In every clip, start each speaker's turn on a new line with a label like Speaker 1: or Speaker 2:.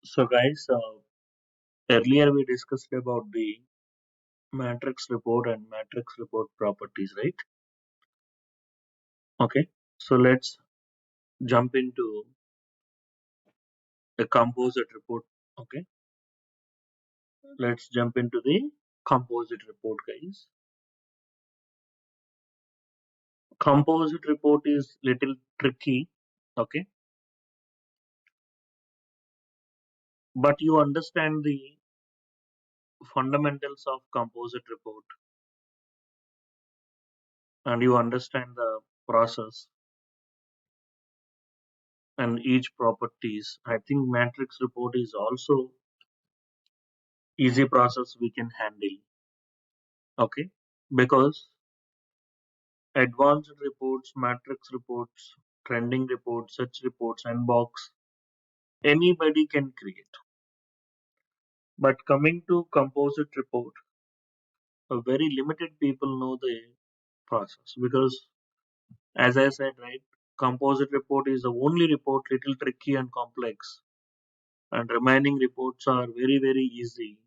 Speaker 1: So, guys, earlier we discussed about the matrix report and matrix report properties, right? Okay, so let's jump into a composite report. Okay, let's jump into the composite report, guys. Composite report is little tricky, okay, but you understand the fundamentals of composite report and you understand the process and each properties. I think matrix report is also easy process we can handle. Okay, because advanced reports, matrix reports, trending reports, search reports, and box, anybody can create. But coming to composite report, a very limited people know the process because, as I said, right, composite report is the only report little tricky and complex, and remaining reports are very very easy.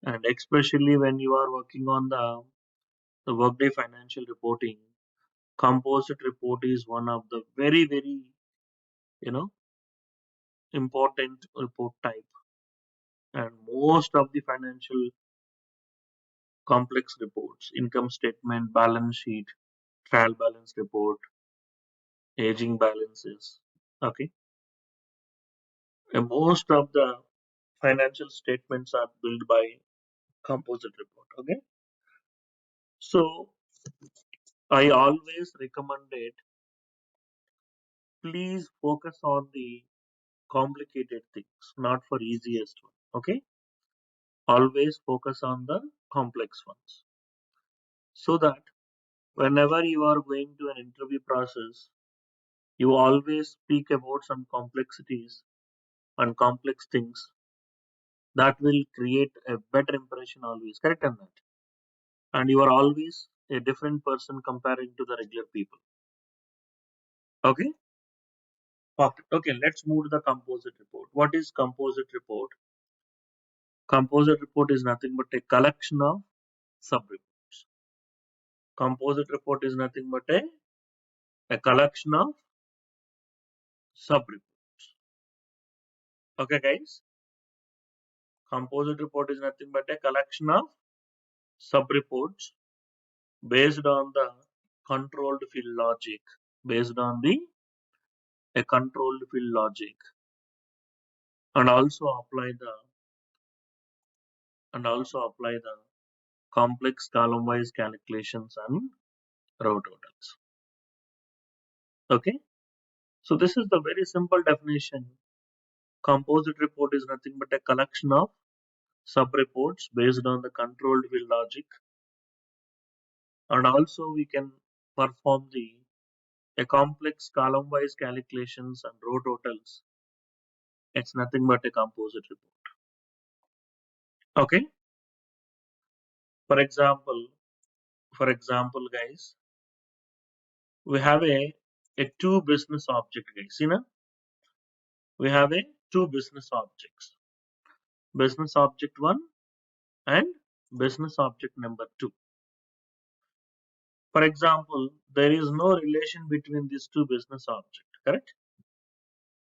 Speaker 1: And especially when you are working on the workday financial reporting, composite report is one of the very very you know important report type, and most of the financial complex reports, income statement, balance sheet, trial balance report, aging balances, okay, and most of the financial statements are built by composite report. Okay, so I always recommend it, please focus on the complicated things, not for easiest one. Okay, always focus on the complex ones, so that whenever you are going to an interview process, you always speak about some complexities and complex things that will create a better impression always. Correct on that. And you are always a different person comparing to the regular people. Okay? Perfect. Okay, let's move to the composite report. What is composite report? Composite report is nothing but a collection of sub reports. Composite report is nothing but a collection of sub reports. Okay, guys? Composite report is nothing but a collection of sub reports based on the controlled field logic, based on the a controlled field logic, and also apply the complex column wise calculations and row totals. Okay, so this is the very simple definition. Composite report is nothing but a collection of sub reports based on the controlled field logic, and also we can perform the a complex column wise calculations and row totals. It's nothing but a composite report. Okay, for example, guys, we have a two business object, guys. We have a two business objects, business object one and business object number two. For example, there is no relation between these two business objects, correct?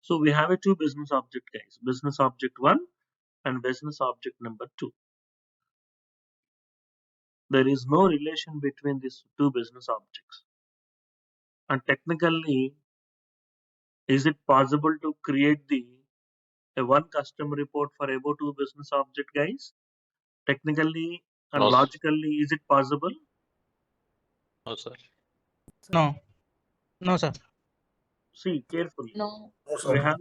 Speaker 1: So we have a two business object, guys, business object one and business object number two. There is no relation between these two business objects. And technically, is it possible to create the a one custom report for above two business object, guys? Technically and
Speaker 2: No,
Speaker 1: logically, is it possible?
Speaker 2: no, sir.
Speaker 3: No, no, sir.
Speaker 1: See carefully.
Speaker 4: No.
Speaker 5: No,
Speaker 1: We
Speaker 5: sir.
Speaker 1: have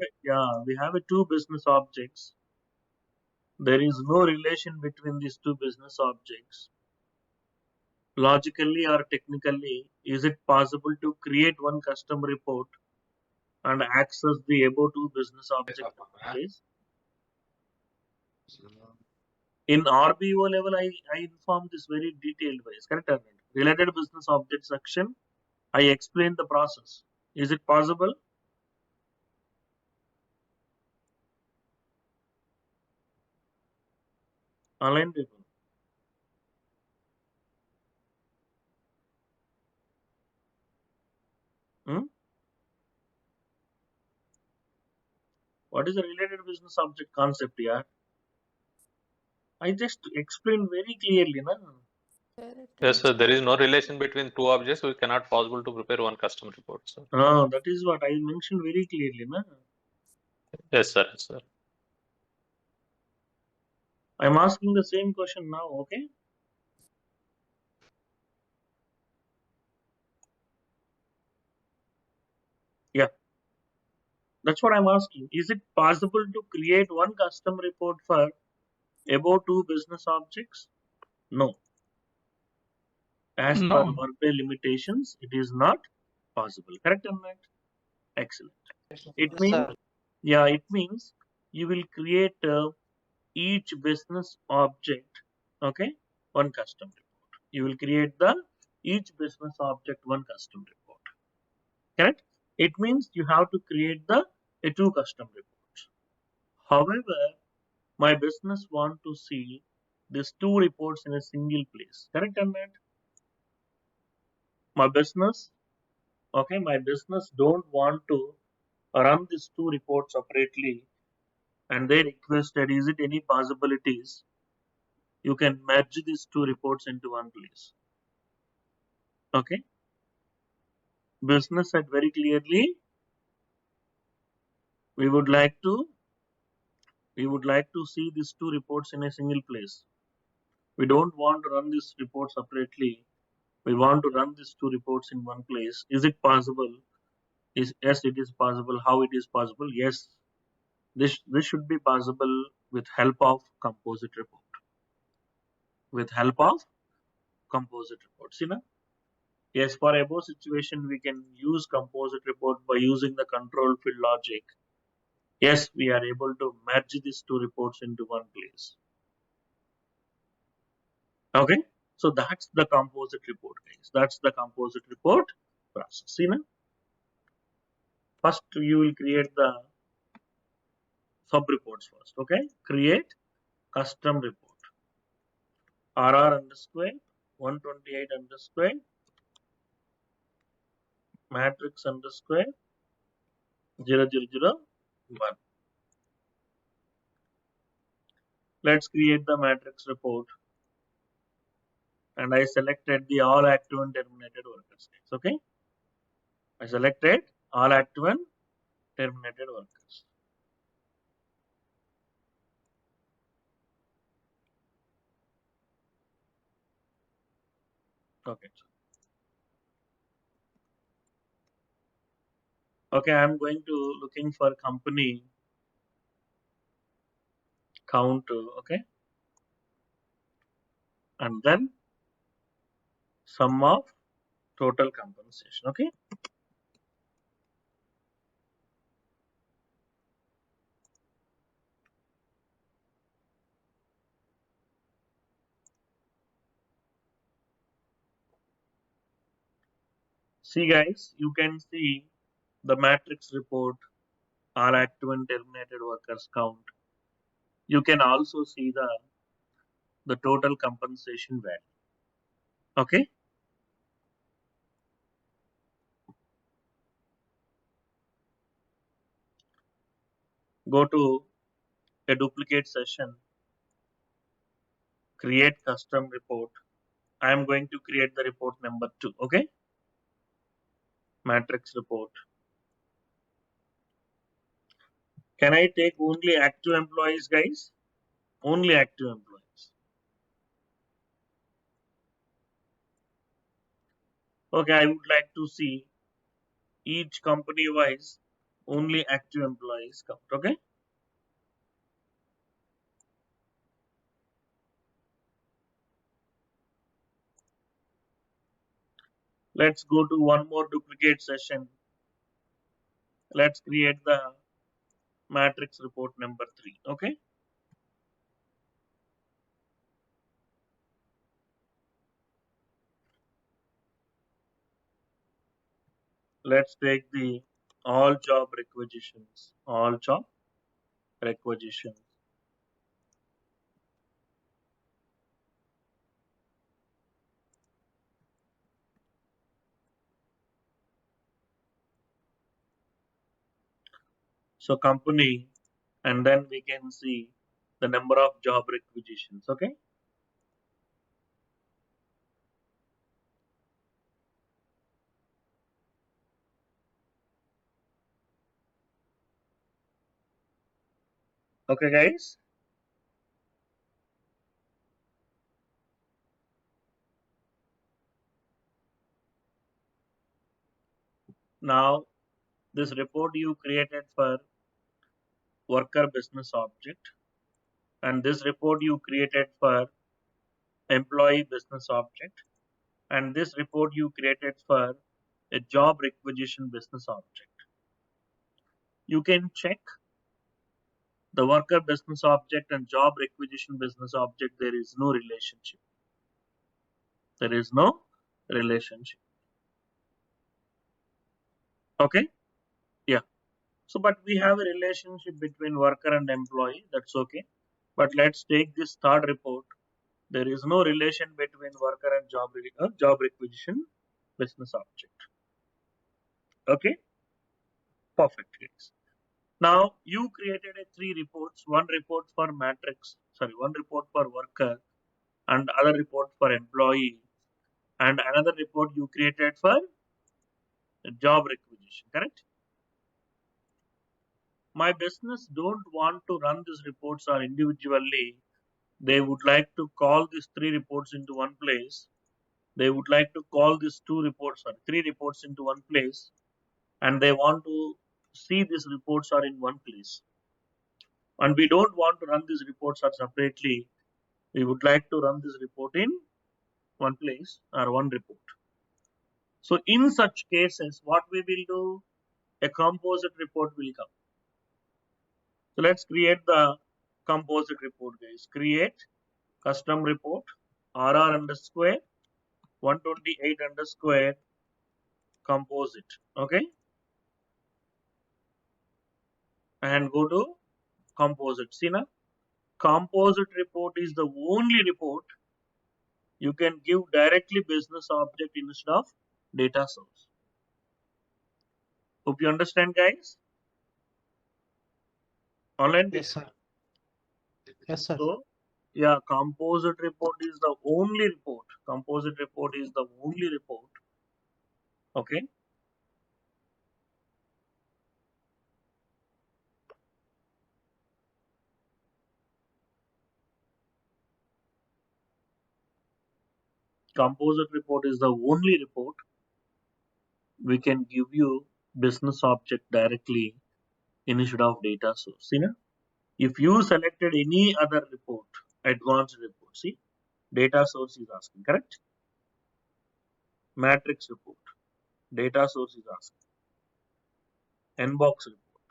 Speaker 1: we have a two business objects. There is no relation between these two business objects. Logically or technically, is it possible to create one custom report and access the above two business object, guys? In RBO level, I informed this very detailed ways, correct or not? Related business object section, I explained the process. Is it possible? Online people. Hmm? What is the related business object concept here? I just explained very clearly, na?
Speaker 2: Yes, sir. There is no relation between two objects, so it cannot possible to prepare one custom report, sir.
Speaker 1: That is what I mentioned very clearly, na?
Speaker 2: Yes, sir. Yes, sir.
Speaker 1: I'm asking the same question now, okay? Yeah, that's what I'm asking. Is it possible to create one custom report for about two business objects? No. As per
Speaker 3: No.
Speaker 1: workday limitations, it is not possible. Correct or not? Excellent. It
Speaker 3: Yes,
Speaker 1: means,
Speaker 3: sir.
Speaker 1: yeah, it means you will create each business object, okay, one custom report. You will create the each business object one custom report. Correct? It means you have to create the two custom reports. However, my business want to see these two reports in a single place. Correct or not? My business, okay, my business don't want to run these two reports separately, and they requested, is it any possibilities you can merge these two reports into one place? Okay, business said very clearly, we would like to we would like to see these two reports in a single place. We don't want to run this report separately. We want to run these two reports in one place. Is it possible? Is yes, it is possible. How it is possible? Yes, this should be possible with help of composite report. With help of composite reports, you know. Yes, for above situation, we can use composite report by using the control field logic. Yes, we are able to merge these two reports into one place. Okay, so that's the composite report, guys. That's the composite report process. You know, first you will create the sub reports first. Okay, create custom report. RR underscore 128 underscore matrix underscore 0001. Let's create the matrix report, and I selected the all active and terminated workers. Okay, I selected all active and terminated workers. Okay, okay, I'm going to looking for company count. Okay, and then sum of total compensation. Okay, see guys, you can see the matrix report, all active and terminated workers count. You can also see the total compensation value. Okay, go to a duplicate session, create custom report. I am going to create the report number 2. Okay, matrix report. Can I take only active employees, guys? Only active employees. Okay, I would like to see each company wise only active employees count. Okay, let's go to one more duplicate session. Let's create the matrix report number 3. Okay, let's take the all job requisitions. All job requisitions. So company, and then we can see the number of job requisitions. Okay. Okay, guys. Now this report you created for worker business object, and this report you created for employee business object, and this report you created for a job requisition business object. You can check the worker business object and job requisition business object. There is no relationship. There is no relationship. Okay. Yeah. So, but we have a relationship between worker and employee. That's okay. But let's take this third report. There is no relation between worker and job requisition business object. Okay. Perfect. Yes. Now you created a three reports. One report for matrix. Sorry, one report for worker and other report for employee, and another report you created for job requisition. Correct. My business don't want to run these reports or individually. They would like to call these three reports into one place. They would like to call these two reports or three reports into one place, and they want to see these reports are in one place. And we don't want to run these reports are separately. We would like to run this report in one place or one report. So in such cases, what we will do, a composite report will come. So let's create the composite report, guys. Create custom report RR underscore 128 underscore composite. Okay. And go to composite. See now, composite report is the only report you can give directly business object instead of data source. Hope you understand, guys. Online
Speaker 3: Yes,
Speaker 1: people.
Speaker 3: sir. Yes, sir.
Speaker 1: So yeah, composite report is the only report. Composite report is the only report. Okay. Composite report is the only report we can give you business object directly instead of data source. See now? If you selected any other report, advanced report, see, data source is asking, correct? Matrix report, data source is asking. Inbox report,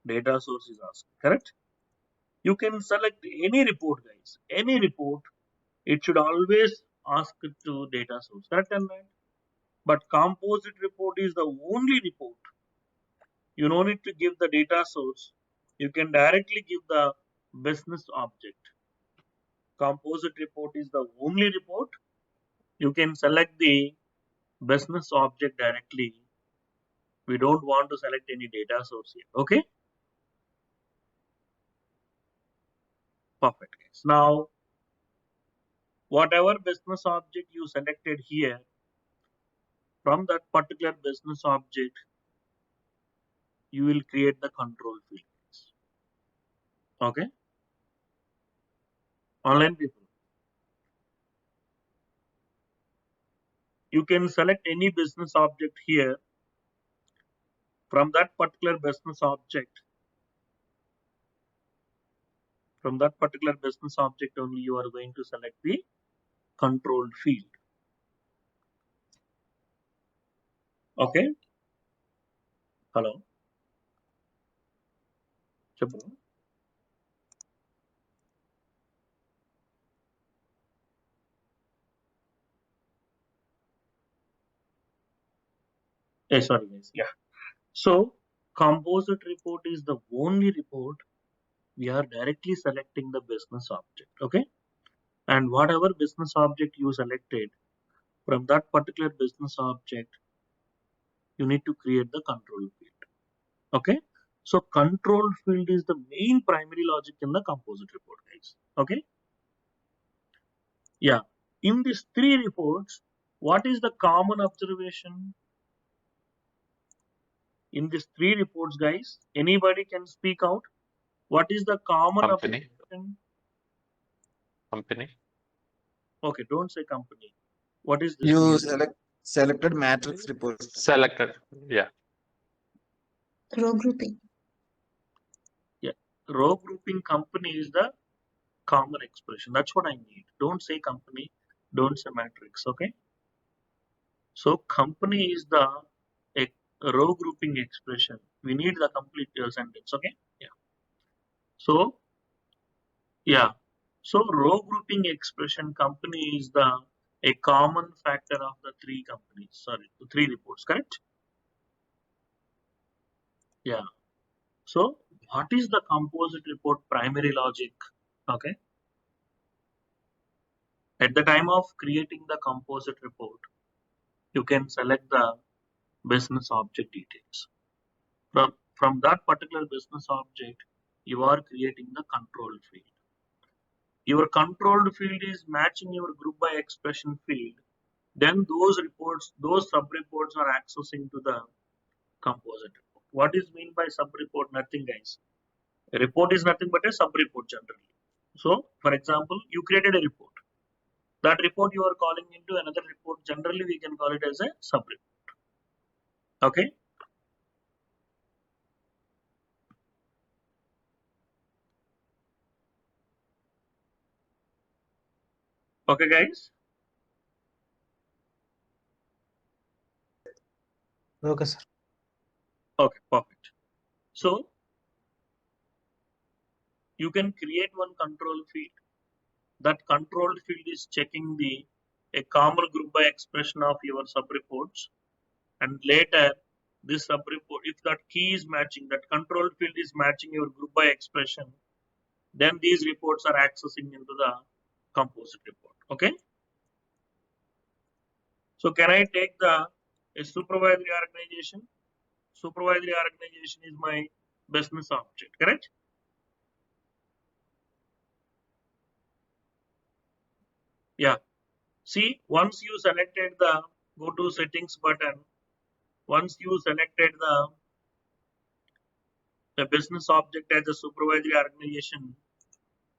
Speaker 1: data source is asking, correct? You can select any report, guys. Any report, it should always ask it to data source, correct? And right? But composite report is the only report. You don't need to give the data source. You can directly give the business object. Composite report is the only report. You can select the business object directly. We don't want to select any data source here. Okay, perfect. Guys. Now, whatever business object you selected here, from that particular business object, you will create the control field. Okay, online people. You can select any business object here. From that particular business object, from that particular business object only, you are going to select the controlled field. Okay, hello. Chapter. Sorry, guys. Yeah. So, composite report is the only report we are directly selecting the business object. Okay. And whatever business object you selected, from that particular business object, you need to create the control field. Okay. So control field is the main primary logic in the composite report, guys. Okay. Yeah. In these three reports, what is the common observation? In these three reports, guys, anybody can speak out. What is the common
Speaker 2: Company.
Speaker 1: observation?
Speaker 2: Company.
Speaker 1: Okay, don't say company. What is this
Speaker 4: You
Speaker 1: mean?
Speaker 4: selected matrix reports.
Speaker 2: Selected. Yeah.
Speaker 5: Row grouping.
Speaker 1: Yeah. Row grouping company is the common expression. That's what I need. Don't say company. Don't say matrix. Okay. So company is the a row grouping expression. We need the complete sentence. Okay. Yeah. So yeah. So row grouping expression company is the a common factor of the three companies. Sorry, the three reports. Correct. Yeah. So what is the composite report primary logic? Okay. At the time of creating the composite report, you can select the business object details. From that particular business object, you are creating the control field. Your controlled field is matching your group by expression field. Then those reports, those sub-reports are accessing to the composite report. What is mean by sub-report? Nothing, guys. A report is nothing but a sub-report generally. So, for example, you created a report. That report you are calling into another report. Generally, we can call it as a sub-report. Okay. Okay, guys.
Speaker 3: Okay, sir.
Speaker 1: Okay, perfect. So you can create one control field. That control field is checking the a common group by expression of your sub-reports, and later this sub-report, if that key is matching, that control field is matching your group by expression, then these reports are accessing into the composite report. Okay. So can I take the a supervisory organization? Supervisory organization is my business object, correct? Yeah. See, once you selected the go to settings button, once you selected the business object as a supervisory organization,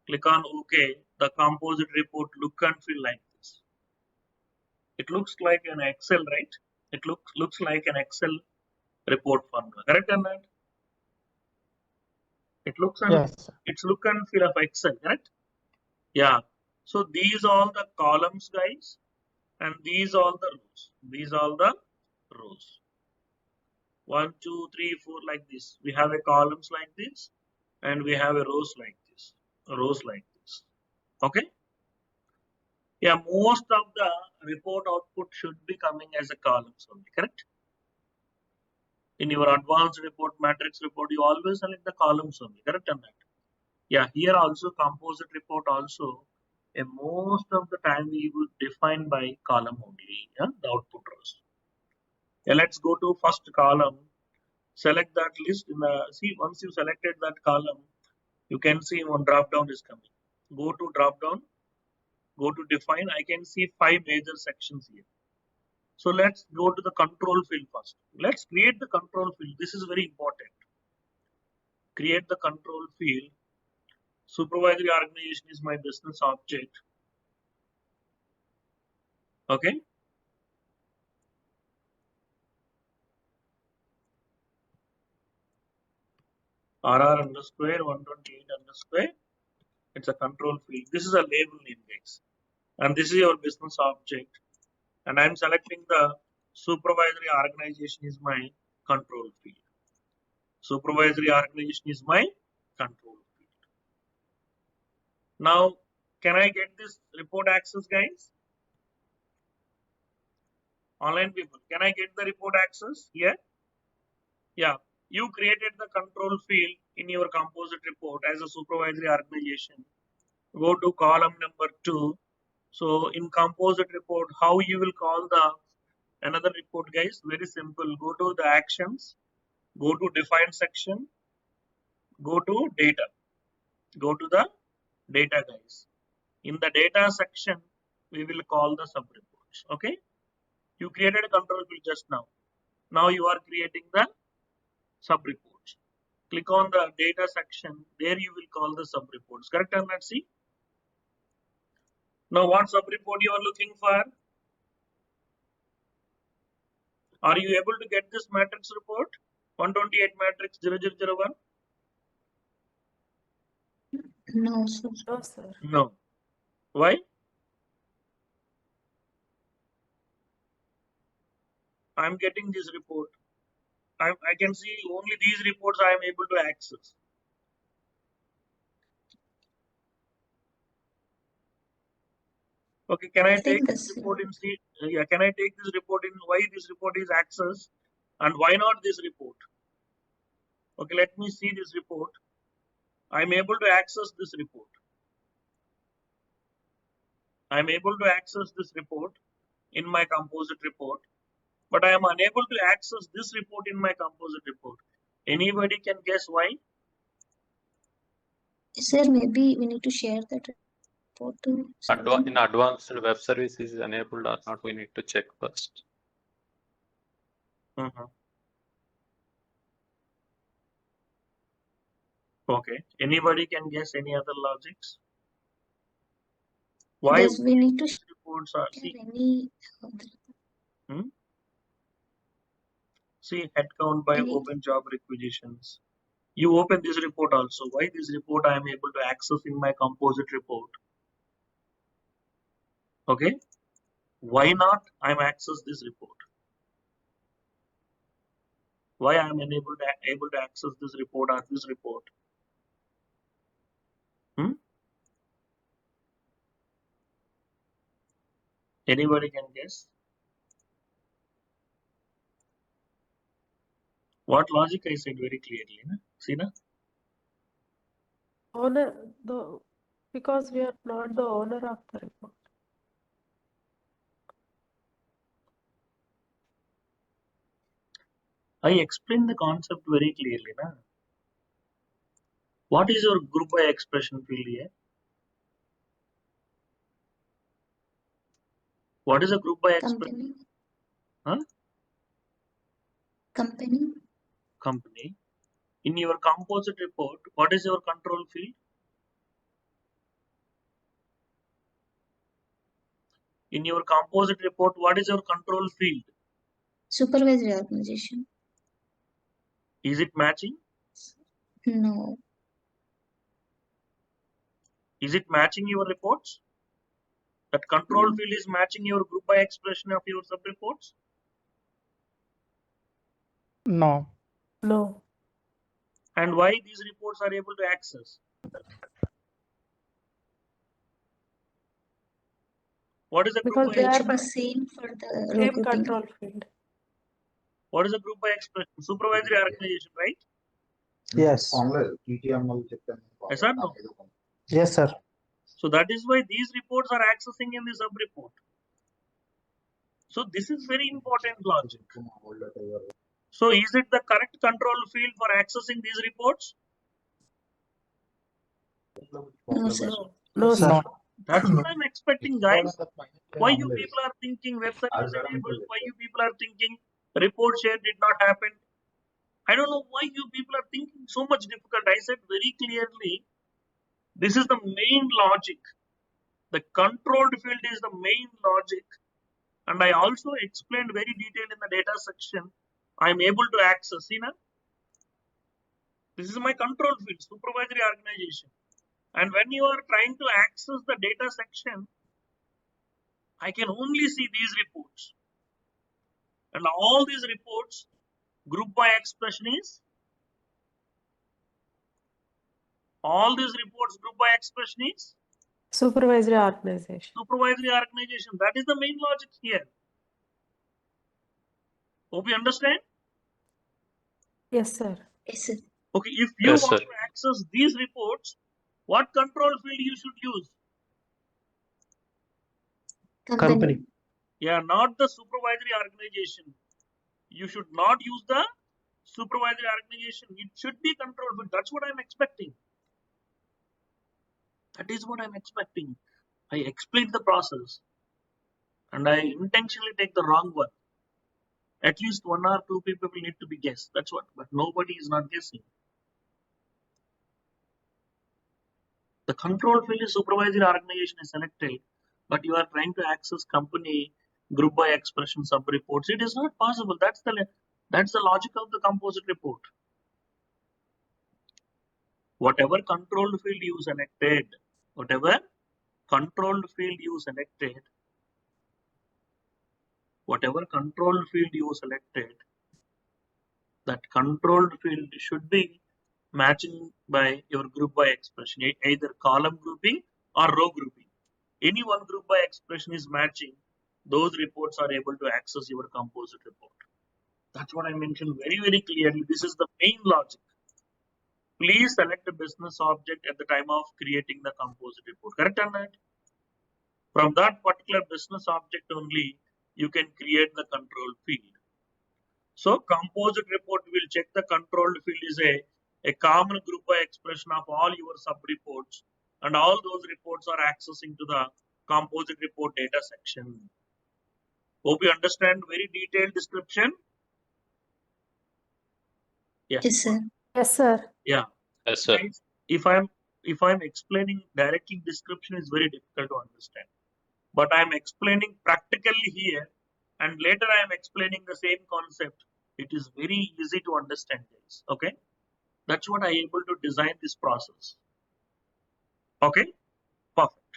Speaker 1: click on OK. The composite report look and feel like this. It looks like an Excel, right? It looks like an Excel report formula, correct or not? It looks and
Speaker 3: Yes, sir.
Speaker 1: it's look and feel of Excel, correct? Yeah. So these all the columns, guys, and these all the rows. These all the rows. 1, 2, 3, 4 like this. We have a columns like this, and we have a rows like this. Rows like this. Okay. Yeah, most of the report output should be coming as a columns only, correct? In your advanced report, matrix report, you always select the columns only, correct or not? Yeah, here also composite report also, most of the time we will define by column only, yeah, the output rows. Yeah, let's go to first column, select that list in the, see, once you selected that column, you can see one drop down is coming. Go to drop down, go to define, I can see 5 major sections here. So let's go to the control field first. Let's create the control field. This is very important. Create the control field. Supervisory organization is my business object. Okay. RR underscore 128 underscore. It's a control field. This is a label name, guys. And this is your business object. And I'm selecting the supervisory organization is my control field. Supervisory organization is my control field. Now, can I get this report access, guys? Online people, can I get the report access here? Yeah, you created the control field in your composite report as a supervisory organization. Go to column number 2. So in composite report, how you will call the another report, guys? Very simple. Go to the actions, go to define section, Go to data. Go to the data, guys. In the data section, we will call the sub reports. Okay. You created a control field just now. Now you are creating the sub reports. Click on the data section. There you will call the sub reports. Correct, or not? See. Now what sub report you are looking for? Are you able to get this matrix report? 128 matrix 0001?
Speaker 5: No, sir.
Speaker 6: No, sir.
Speaker 1: No. Why? I'm getting this report. I can see only these reports I am able to access. Okay, can I take this report in C? Yeah, can I take this report in why this report is accessed and why not this report? Okay, let me see this report. I'm able to access this report. I'm able to access this report in my composite report, but I am unable to access this report in my composite report. Anybody can guess why?
Speaker 5: Sir, maybe we need to share that report to someone.
Speaker 2: In advanced web service is enabled or not, we need to check first.
Speaker 1: Okay. Anybody can guess any other logics? Why
Speaker 5: Because we need to
Speaker 1: these reports are
Speaker 5: share any
Speaker 1: see headcount by
Speaker 5: Any-
Speaker 1: open job requisitions. You open this report also. Why this report I am able to access in my composite report? Okay. Why not I'm access this report? Why I am able to access this report or this report? Anybody can guess? What logic I said very clearly, na? See na?
Speaker 6: Owner, because we are not the owner of the report.
Speaker 1: I explained the concept very clearly, na? What is your group by expression field here? What is a group by expression?
Speaker 5: company.
Speaker 1: Huh? Company. In your composite report, what is your control field? In your composite report, what is your control field?
Speaker 5: Supervisory organization.
Speaker 1: Is it matching?
Speaker 5: No.
Speaker 1: Is it matching your reports? That control field is matching your group by expression of your sub-reports?
Speaker 3: No.
Speaker 6: No.
Speaker 1: And why these reports are able to access? What is a group
Speaker 6: Because
Speaker 1: by
Speaker 6: they are
Speaker 5: It should be
Speaker 6: the
Speaker 5: same for the row
Speaker 6: same
Speaker 5: grouping.
Speaker 6: control field.
Speaker 1: What is a group by expression? Supervisory organization, right?
Speaker 3: Yes.
Speaker 1: Yes or no?
Speaker 3: Yes, sir.
Speaker 1: So that is why these reports are accessing in the sub-report. So this is very important logic. So is it the correct control field for accessing these reports?
Speaker 5: No, sir.
Speaker 6: No, sir.
Speaker 3: No.
Speaker 1: That's what I'm expecting, guys. Why you people are thinking web service enabled? Why you people are thinking report share did not happen? I don't know why you people are thinking so much difficult. I said very clearly, this is the main logic. The controlled field is the main logic. And I also explained very detailed in the data section. I'm able to access, see now? This is my control field, supervisory organization. And when you are trying to access the data section, I can only see these reports. And all these reports, group by expression is, all these reports, group by expression is
Speaker 6: Supervisory organization.
Speaker 1: supervisory organization. That is the main logic here. Hope you understand?
Speaker 6: Yes, sir.
Speaker 5: Yes, sir.
Speaker 1: Okay, if you
Speaker 2: Yes,
Speaker 1: want
Speaker 2: sir.
Speaker 1: to access these reports, what control field you should use?
Speaker 3: Company.
Speaker 1: Yeah, not the supervisory organization. You should not use the supervisory organization, it should be controlled, but that's what I'm expecting. That is what I'm expecting. I explain the process and I intentionally take the wrong one. At least one or two people will need to be guessed. That's what, but nobody is not guessing. The control field is supervisory organization is selected, but you are trying to access company group by expression sub reports. It is not possible. That's the logic of the composite report. Whatever controlled field you selected, whatever controlled field you selected, whatever controlled field you selected, that controlled field should be matching by your group by expression, either column grouping or row grouping. Any one group by expression is matching, those reports are able to access your composite report. That's what I mentioned very, very clearly. This is the main logic. Please select a business object at the time of creating the composite report. Correct or not? From that particular business object only, you can create the control field. So composite report will check the controlled field is a common group by expression of all your sub reports, and all those reports are accessing to the composite report data section. Hope you understand very detailed description. Yeah.
Speaker 5: Yes, sir.
Speaker 6: Yes, sir.
Speaker 1: Yeah.
Speaker 2: Yes, sir.
Speaker 1: Guys, if I'm explaining directly, description is very difficult to understand. But I'm explaining practically here, and later I am explaining the same concept. It is very easy to understand, guys. Okay. That's what I able to design this process. Okay, perfect.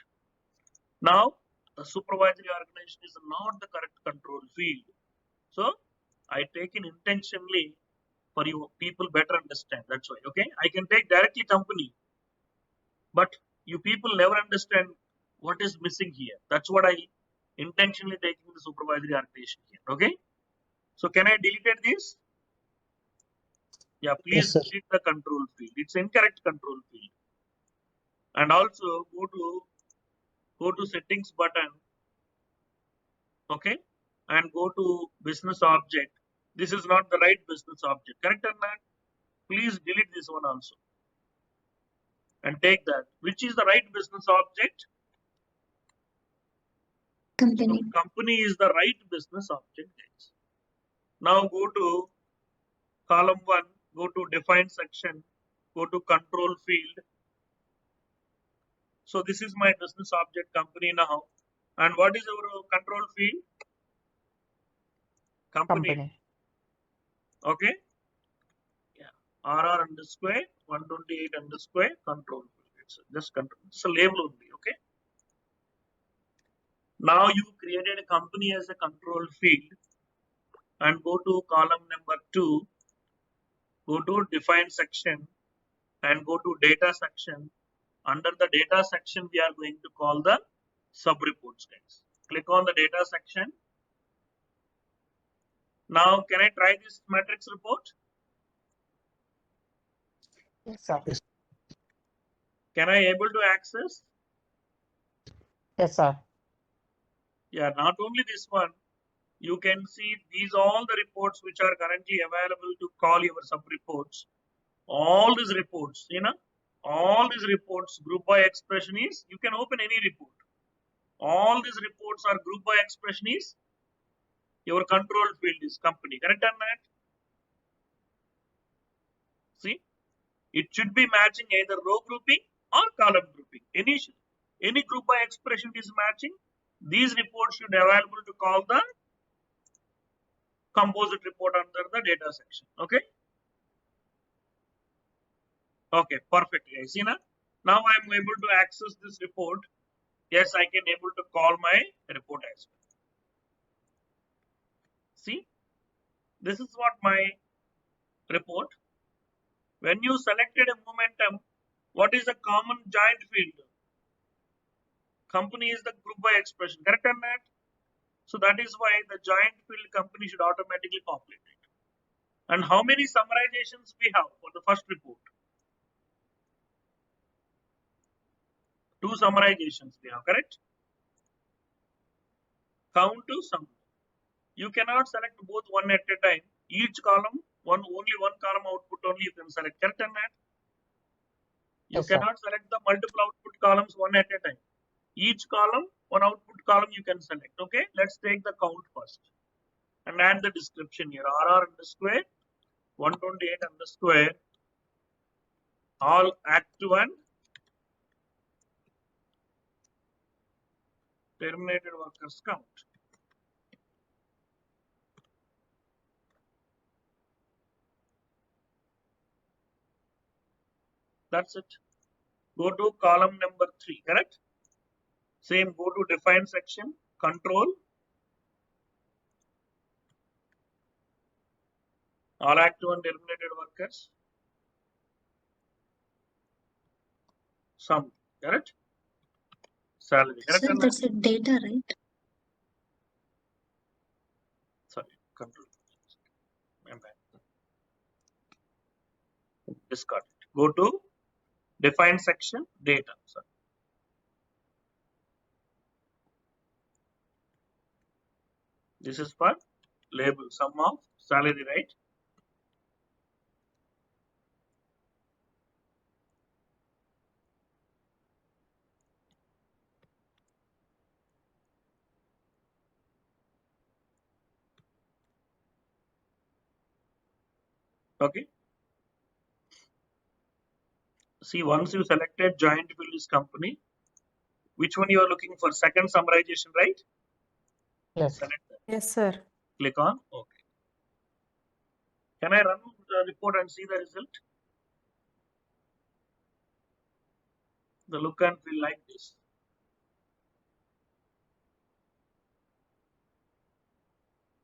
Speaker 1: Now the supervisory organization is not the correct control field. So I taken intentionally for you people better understand. That's why. Okay, I can take directly company, but you people never understand what is missing here. That's what I intentionally taking the supervisory organization here. Okay, so can I delete this? Yeah, please
Speaker 3: Yes, sir.
Speaker 1: delete the control field. It's incorrect control field. And also go to settings button, okay, and go to business object. This is not the right business object, correct or not? Please delete this one also and take that. Which is the right business object? So
Speaker 5: Company.
Speaker 1: company is the right business object, guys. Now go to column 1, go to define section, go to control field. So this is my business object company now. And what is our control field? Company. Okay. Yeah. RR underscore 128 underscore control field. It's just control. It's a label only. Okay. Now you created a company as a control field and go to column number 2, go to define section and go to data section. Under the data section, we are going to call the sub reports, guys. Click on the data section. Now, can I try this matrix report?
Speaker 3: Yes, sir.
Speaker 1: Can I able to access?
Speaker 3: Yes, sir.
Speaker 1: Yeah, not only this one, you can see these all the reports which are currently available to call your sub reports. All these reports, all these reports group by expression is, you can open any report. All these reports are group by expression is your control field is company, correct or not? See, it should be matching either row grouping or column grouping. Any group by expression is matching. These reports should be available to call the composite report under the data section. Okay. Okay, perfect, guys. Now I am able to access this report. Yes, I can able to call my report as well. See, this is what my report. When you selected a momentum, what is the common giant field? Company is the group by expression, correct or not? So that is why the giant field company should automatically populate it. And how many summarizations we have for the first report? 2 summarizations we have, correct? Count to sum. You cannot select both one at a time. Each column only one column output only you can select. Correct or not? You
Speaker 3: Yes, sir.
Speaker 1: cannot select the multiple output columns one at a time. Each column, one output column you can select. Okay, let's take the count first and add the description here. RR underscore 128 underscore all active and terminated workers count. That's it. Go to column number 3, correct? Same, go to define section, control, all active and terminated workers, sum, correct? Salary, correct?
Speaker 5: Sir, that's a data, right?
Speaker 1: Sorry, control. My bad. Discard it. Go to define section, data. Sorry. This is for label, sum of salary, right? Okay. See, once you selected joint police company, which one you are looking for? Second summarization, right?
Speaker 3: Yes.
Speaker 1: Select that.
Speaker 6: Yes, sir.
Speaker 1: Click on OK. Can I run the report and see the result? The look and feel like this.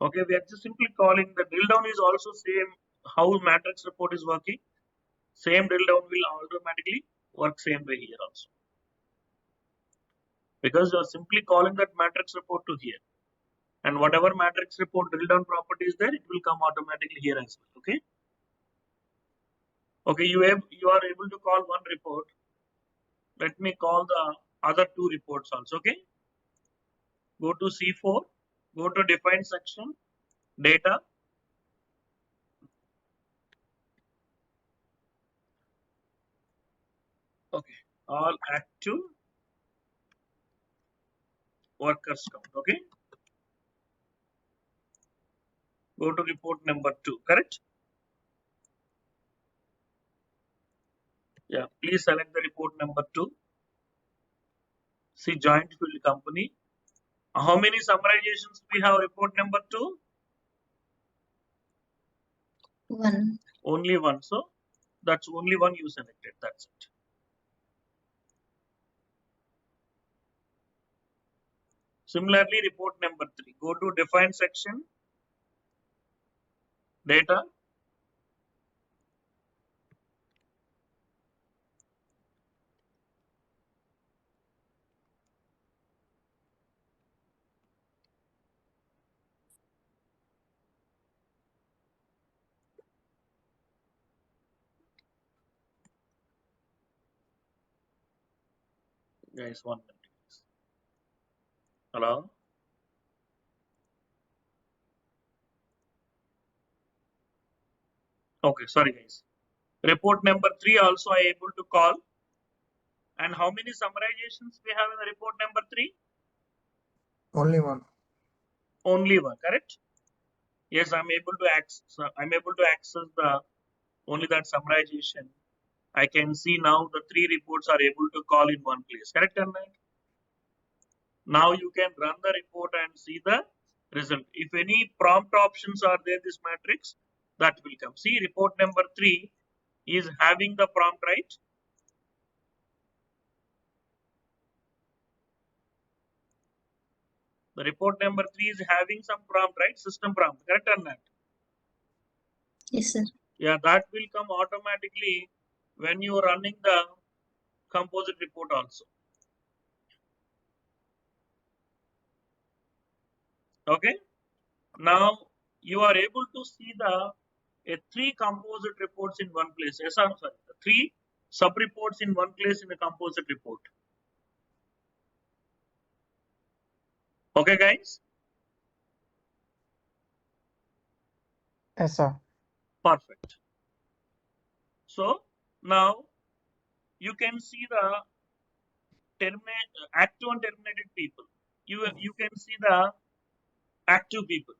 Speaker 1: Okay, we are just simply calling the drill down is also same how matrix report is working. Same drill down will automatically work same way here also. Because you are simply calling that matrix report to here. And whatever matrix report drill down property is there, it will come automatically here as well. Okay. Okay, you are able to call one report. Let me call the other two reports also. Okay. Go to C4, go to define section, data. Okay, all active workers count. Okay. Go to report number 2, correct? Yeah, please select the report number 2. See joint field company. How many summarizations we have report number 2?
Speaker 5: One.
Speaker 1: Only one. So that's only one you selected. That's it. Similarly, report number 3. Go to define section, data. Guys, 1 minute. Hello. Okay, sorry guys. Report number 3 also I able to call. And how many summarizations we have in the report number 3?
Speaker 4: Only one.
Speaker 1: Only one, correct? Yes, I'm able to access the only that summarization. I can see now the 3 reports are able to call in one place, correct or not? Now you can run the report and see the result. If any prompt options are there, this matrix, that will come. See, report number 3 is having the prompt, right? The report number 3 is having some prompt, right? System prompt, correct or not?
Speaker 5: Yes, sir.
Speaker 1: Yeah, that will come automatically when you are running the composite report also. Okay. Now you are able to see the 3 composite reports in one place. Yes, I'm sorry. 3 sub reports in one place in a composite report. Okay, guys.
Speaker 3: Yes, sir.
Speaker 1: Perfect. So now you can see the active and terminated people. You can see the active people.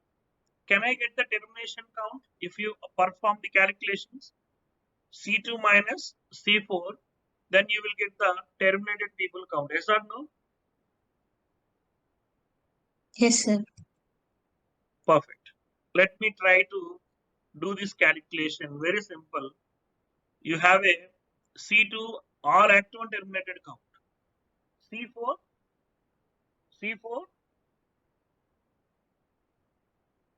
Speaker 1: Can I get the termination count if you perform the calculations? C2 minus C4, then you will get the terminated people count. Yes or no?
Speaker 5: Yes, sir.
Speaker 1: Perfect. Let me try to do this calculation. Very simple. You have a C2 all active and terminated count. C4, C4,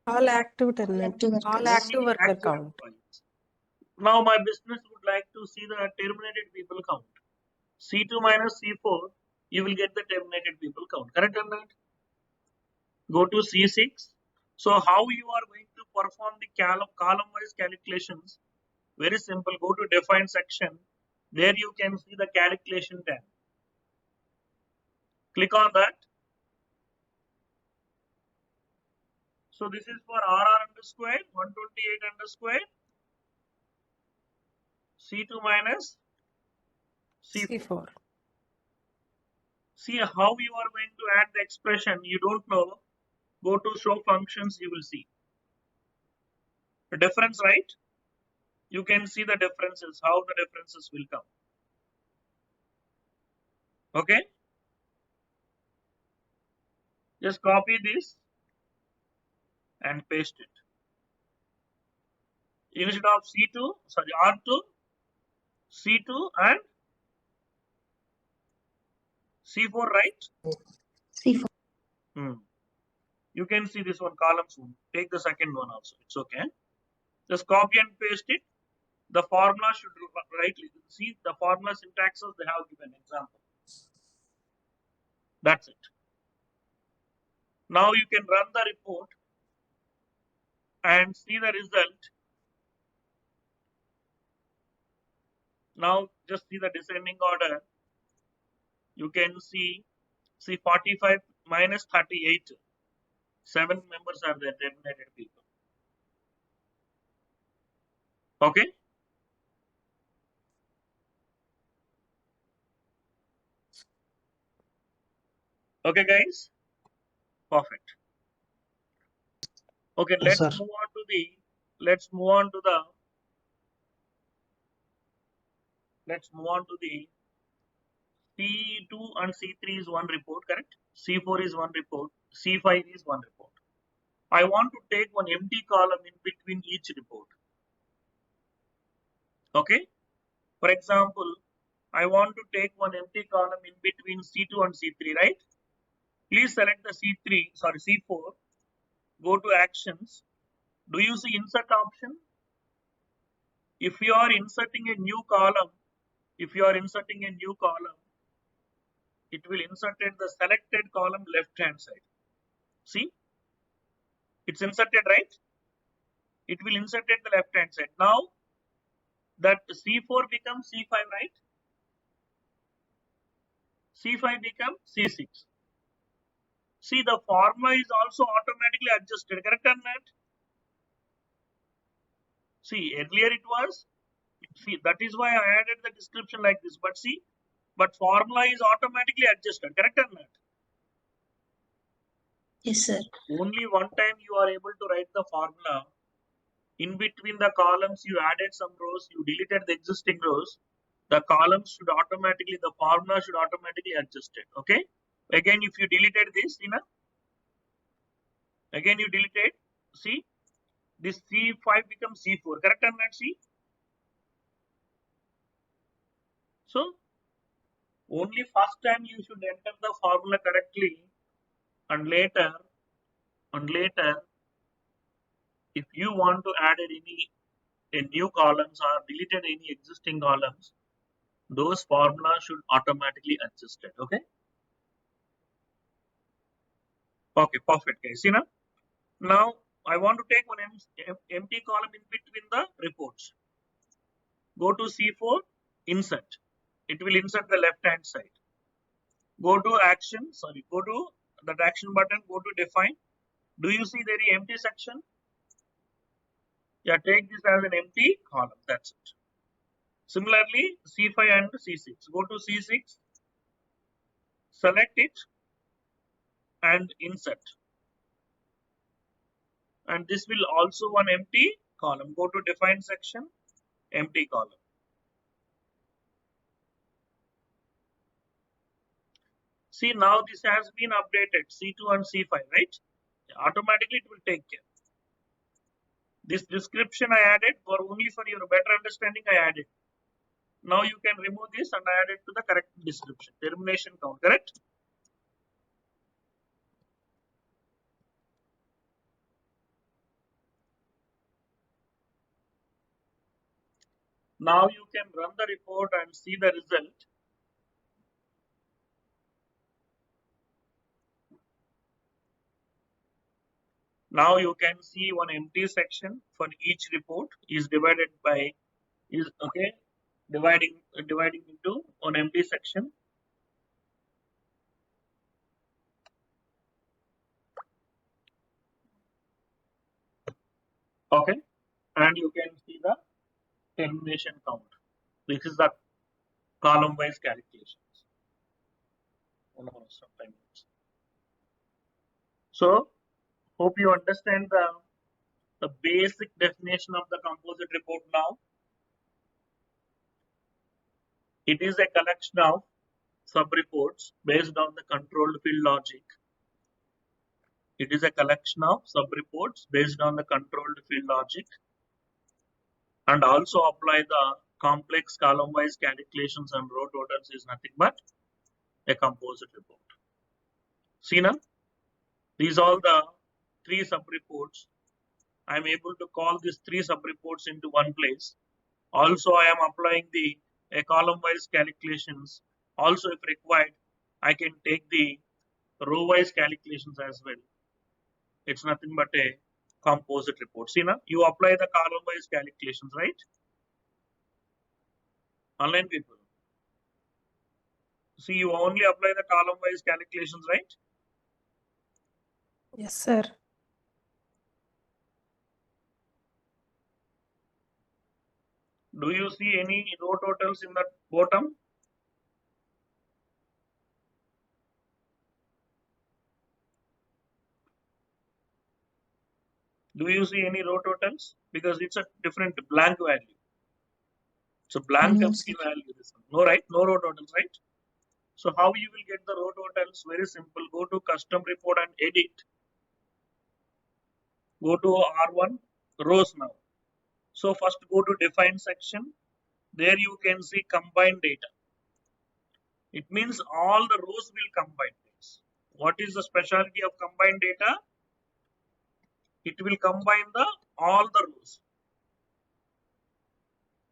Speaker 6: All active
Speaker 5: All
Speaker 6: tenant,
Speaker 5: active
Speaker 6: all
Speaker 5: workers.
Speaker 6: active
Speaker 1: only
Speaker 6: worker
Speaker 1: active
Speaker 6: count.
Speaker 1: employees. Now my business would like to see the terminated people count. C2 minus C4, you will get the terminated people count. Correct or not? Go to C6. So how you are going to perform the column wise calculations? Very simple. Go to define section. There you can see the calculation tab. Click on that. So this is for RR underscore 128 underscore C2 minus C4.
Speaker 6: C4.
Speaker 1: See how you are going to add the expression. You don't know. Go to show functions. You will see the difference, right? You can see the differences. How the differences will come. Okay. Just copy this and paste it. Instead of C2, sorry, R2, C2 and C4, right?
Speaker 5: C4.
Speaker 1: Hmm. You can see this one column soon. Take the second one also. It's okay. Just copy and paste it. The formula should right. See the formula syntaxes they have given example. That's it. Now you can run the report and see the result. Now just see the descending order. You can see 45 minus 38. 7 members are there, terminated people. Okay. Okay, guys. Perfect. Okay,
Speaker 4: Yes, sir.
Speaker 1: let's move on to the C2 and C3 is one report, correct? C4 is one report. C5 is one report. I want to take one empty column in between each report. Okay. For example, I want to take one empty column in between C2 and C3, right? Please select the C4. Go to actions. Do you see insert option? If you are inserting a new column, it will insert the selected column left hand side. See, it's inserted, right? It will insert at the left hand side. Now that C4 becomes C5, right? C5 becomes C6. See, the formula is also automatically adjusted, correct or not? See, earlier it was, see, that is why I added the description like this. But see, but formula is automatically adjusted, correct or not?
Speaker 5: Yes, sir.
Speaker 1: Only one time you are able to write the formula. In between the columns, you added some rows, you deleted the existing rows. The columns should automatically, the formula should automatically adjust it. Okay. Again, if you deleted this, again you deleted. See, this C5 becomes C4. Correct or not? See. So only first time you should enter the formula correctly, and later, if you want to add a new columns or deleted any existing columns, those formulas should automatically adjust it. Okay. Okay, perfect, guys. See now. Now I want to take one empty column in between the reports. Go to C4, insert. It will insert the left hand side. Go to action. Sorry, go to that action button. Go to define. Do you see there is empty section? Yeah, take this as an empty column. That's it. Similarly, C5 and C6. Go to C6, select it and insert. And this will also one empty column. Go to define section, empty column. See, now this has been updated, C2 and C5, right? Automatically it will take care. This description I added for only for your better understanding I added. Now you can remove this and add it to the correct description. Termination count, correct? Now you can run the report and see the result. Now you can see one empty section for each report is divided by is okay dividing into one empty section. Okay, and you can see the termination count. This is the column wise calculations. So hope you understand the basic definition of the composite report now. It is a collection of sub-reports based on the controlled field logic. It is a collection of sub-reports based on the controlled field logic and also apply the complex column-wise calculations and row totals is nothing but a composite report. See now, these are the three sub-reports. I am able to call these three sub-reports into one place. Also, I am applying the column-wise calculations. Also, if required, I can take the row-wise calculations as well. It's nothing but a composite report. See now, you apply the column-wise calculations, right? Online people. See, you only apply the column-wise calculations, right?
Speaker 6: Yes, sir.
Speaker 1: Do you see any row totals in the bottom? Do you see any row totals? Because it's a different blank value. It's a blank
Speaker 5: No,
Speaker 1: empty
Speaker 5: sir.
Speaker 1: value. This one. No, right? No row totals, right? So how you will get the row totals? Very simple. Go to custom report and edit. Go to R1 rows now. So first go to define section. There you can see combined data. It means all the rows will combine. What is the specialty of combined data? It will combine the all the rows.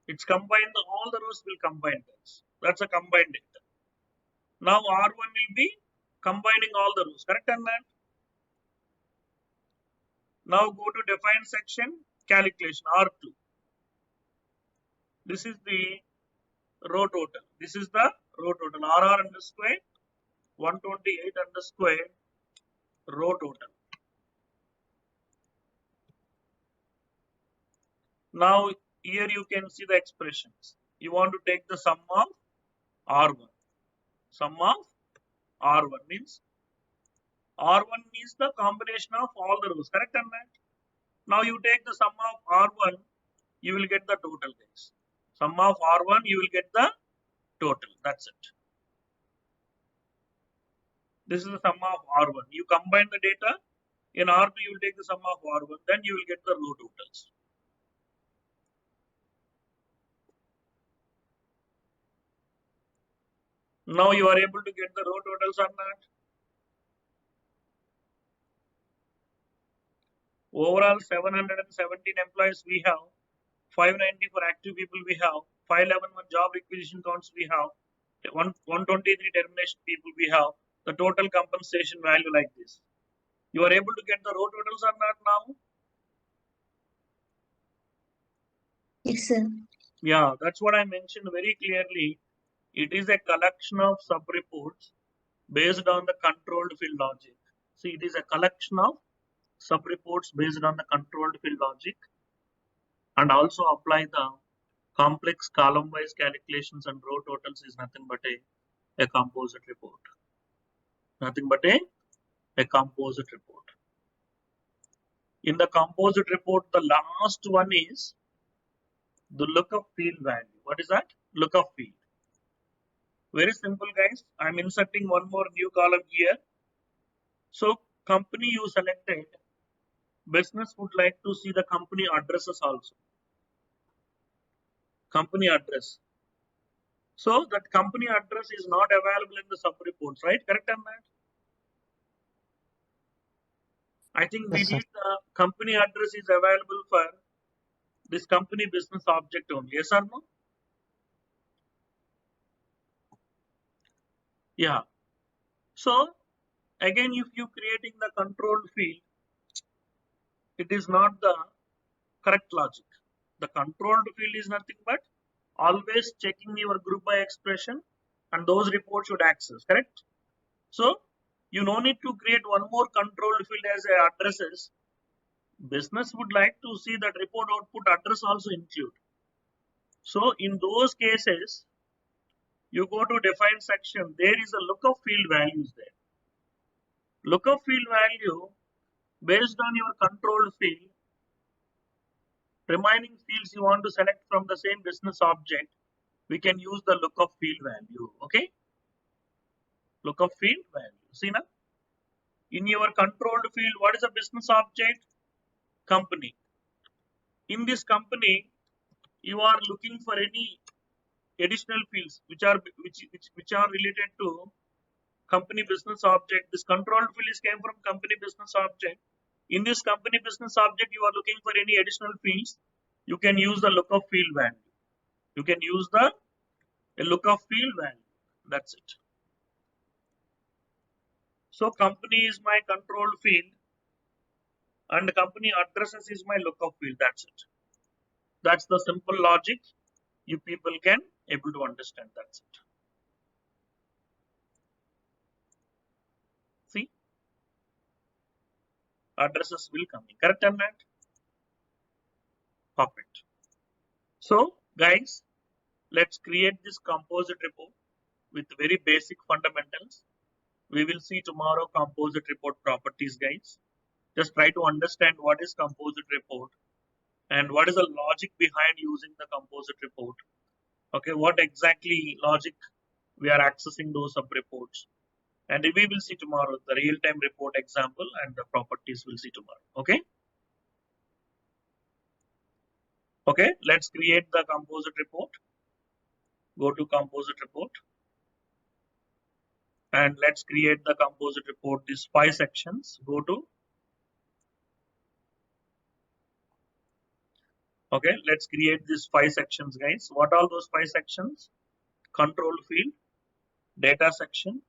Speaker 1: It's combined the all the rows will combine this. That's a combined data. Now R1 will be combining all the rows. Correct on that? Now go to define section calculation R2. This is the row total. This is the row total. RR underscore 128 underscore row total. Now here you can see the expressions. You want to take the sum of R1. Sum of R1 means R1 is the combination of all the rows. Correct on that? Now you take the sum of R1, you will get the total, guys. Sum of R1, you will get the total. That's it. This is the sum of R1. You combine the data. In R2, you will take the sum of R1. Then you will get the row totals. Now you are able to get the row totals or not? Overall, 717 employees we have. 590 for active people we have. 511 job requisition counts we have. 123 termination people we have. The total compensation value like this. You are able to get the row totals or not now?
Speaker 5: Yes, sir.
Speaker 1: Yeah, that's what I mentioned very clearly. It is a collection of sub-reports based on the controlled field logic. See, it is a collection of sub-reports based on the controlled field logic. and also apply the complex column-wise calculations and row totals is nothing but a composite report. Nothing but a composite report. In the composite report, the last one is the lookup field value. What is that? Lookup field. Very simple, guys. I'm inserting one more new column here. So company you selected, business would like to see the company addresses also. Company address. So that company address is not available in the sub reports, right? Correct on that? I think we
Speaker 3: Yes, sir.
Speaker 1: need the company address is available for this company business object only. Yes or no? Yeah. So again, if you creating the control field, it is not the correct logic. The controlled field is nothing but always checking your group by expression and those reports should access, correct? So you no need to create one more controlled field as a addresses. Business would like to see that report output address also include. So in those cases, you go to define section, there is a lookup field values there. Lookup field value based on your controlled field, remaining fields you want to select from the same business object, we can use the lookup field value. Okay, lookup field value. See now, in your controlled field, what is a business object? Company. In this company, you are looking for any additional fields which are related to company business object. This controlled field is came from company business object. In this company business object, you are looking for any additional fields. You can use the lookup field value. You can use the lookup field value. That's it. So company is my controlled field and company addresses is my lookup field. That's it. That's the simple logic you people can able to understand. That's it. See, addresses will come in. Correct or not? Perfect. So guys, let's create this composite report with very basic fundamentals. We will see tomorrow composite report properties, guys. Just try to understand what is composite report and what is the logic behind using the composite report. Okay, what exactly logic we are accessing those sub reports, and we will see tomorrow the real-time report example and the properties we'll see tomorrow. Okay, let's create the composite report. Go to composite report and let's create the composite report. These 5 sections. Go to, okay, let's create these 5 sections, guys. What are those 5 sections? Control field, data section,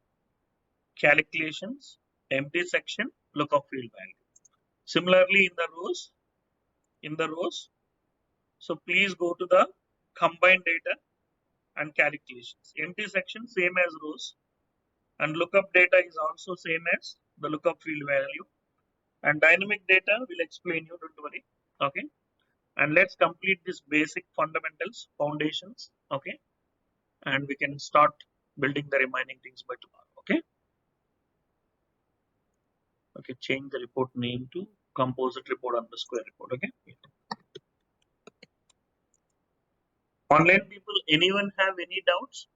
Speaker 1: calculations, empty section, lookup field value. Similarly in the rows, so please go to the combined data and calculations. Empty section same as rows and lookup data is also same as the lookup field value, and dynamic data will explain you, don't worry. Okay, and let's complete this basic fundamentals foundations. Okay, and we can start building the remaining things by tomorrow. Okay, change the report name to composite report underscore report. Okay, online people, anyone have any doubts?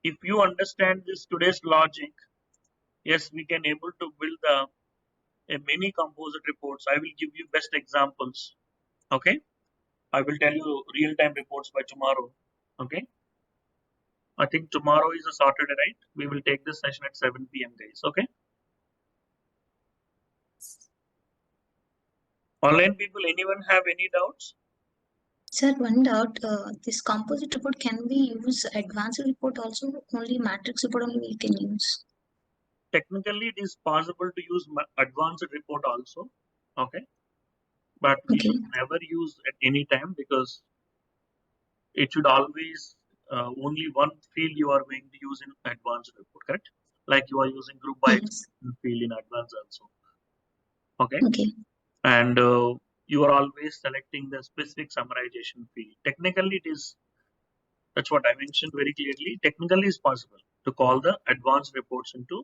Speaker 1: If you understand this today's logic, yes, we can able to build a mini composite reports. I will give you best examples. Okay, I will tell you real-time reports by tomorrow. Okay, I think tomorrow is a Saturday, right? We will take this session at 7 p.m. guys. Okay, online people, anyone have any doubts?
Speaker 5: Sir, one doubt, this composite report, can we use advanced report also? Only matrix report only we can use.
Speaker 1: Technically, it is possible to use advanced report also. Okay, but we
Speaker 5: Okay.
Speaker 1: should never use at any time because it should always only one field you are going to use in advanced report, correct? Like you are using group by
Speaker 5: Yes.
Speaker 1: expression field in advanced also. Okay,
Speaker 5: Okay.
Speaker 1: and you are always selecting the specific summarization field. Technically, that's what I mentioned very clearly. Technically, it's possible to call the advanced reports into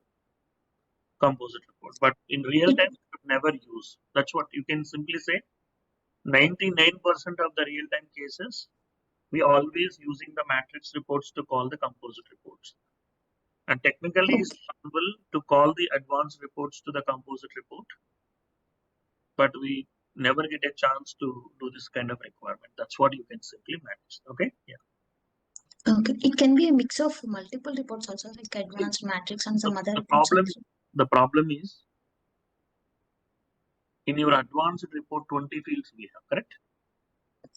Speaker 1: composite report, but in real time, you could never use. That's what you can simply say. 99% of the real time cases, we always using the matrix reports to call the composite reports. And technically, it's possible to call the advanced reports to the composite report, but we never get a chance to do this kind of requirement. That's what you can simply manage. Okay. Yeah.
Speaker 5: Okay. It can be a mix of multiple reports also, like advanced matrix and some other
Speaker 1: The
Speaker 5: reports
Speaker 1: problem,
Speaker 5: also.
Speaker 1: the problem is in your advanced report, 20 fields we have, correct?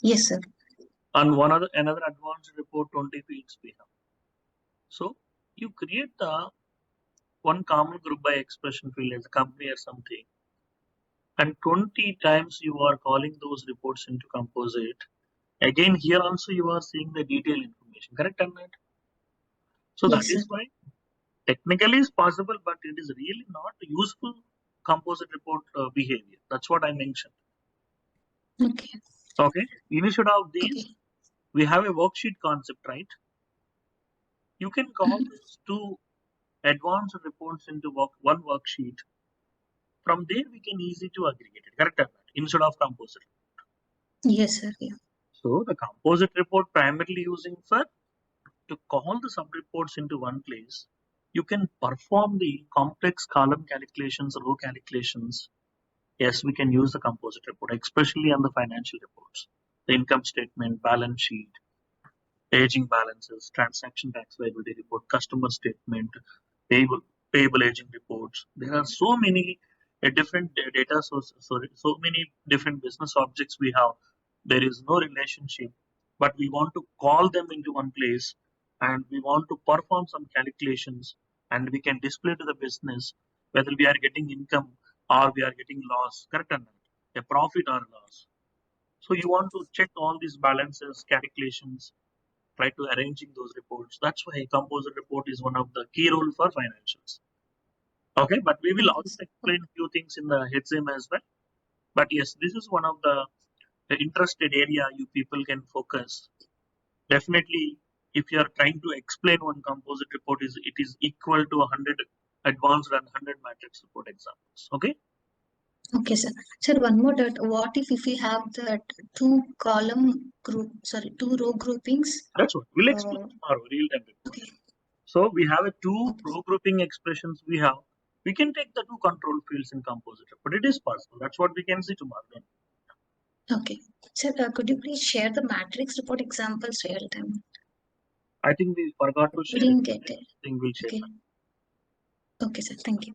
Speaker 5: Yes, sir.
Speaker 1: On another advanced report, 20 fields we have. So you create the one common group by expression field as a company or something, and 20 times you are calling those reports into composite. Again, here also you are seeing the detailed information, correct or not? So that
Speaker 5: Yes,
Speaker 1: is
Speaker 5: sir.
Speaker 1: why technically it's possible, but it is really not useful composite report behavior. That's what I mentioned.
Speaker 5: Okay.
Speaker 1: Okay. Instead of these,
Speaker 5: Okay.
Speaker 1: we have a worksheet concept, right? You can call those two advanced reports into one worksheet. From there, we can easy to aggregate it, correct or not? Instead of composite.
Speaker 5: Yes, sir. Yeah.
Speaker 1: So the composite report primarily using for to call the sub-reports into one place. You can perform the complex column calculations, row calculations. Yes, we can use the composite report, especially on the financial reports, the income statement, balance sheet, aging balances, transaction tax liability report, customer statement, payable, payable aging reports. There are so many different data sources, so many different business objects we have. There is no relationship, but we want to call them into one place and we want to perform some calculations and we can display to the business whether we are getting income or we are getting loss, correct or not? A profit or loss. So you want to check all these balances, calculations, try to arranging those reports. That's why composite report is one of the key role for financials. Okay, but we will
Speaker 5: Okay,
Speaker 1: also
Speaker 5: sir.
Speaker 1: explain few things in the HCM as well. But yes, this is one of the interested area you people can focus. Definitely, if you are trying to explain one composite report, it is equal to 100 advanced and 100 matrix report examples. Okay,
Speaker 5: Okay, sir. Sir, one more that what if we have that two row groupings?
Speaker 1: that's what we'll explain tomorrow. Real time report.
Speaker 5: Okay.
Speaker 1: So we have a two
Speaker 5: Okay.
Speaker 1: row grouping expressions we have. We can take the two control fields in composite report. It is possible. That's what we can see tomorrow.
Speaker 5: Okay. Sir, could you please share the matrix report examples real time?
Speaker 1: I think we forgot to
Speaker 5: We
Speaker 1: share it.
Speaker 5: didn't get it.
Speaker 1: I think we'll share
Speaker 5: Okay.
Speaker 1: that.
Speaker 5: Okay, sir. Thank you.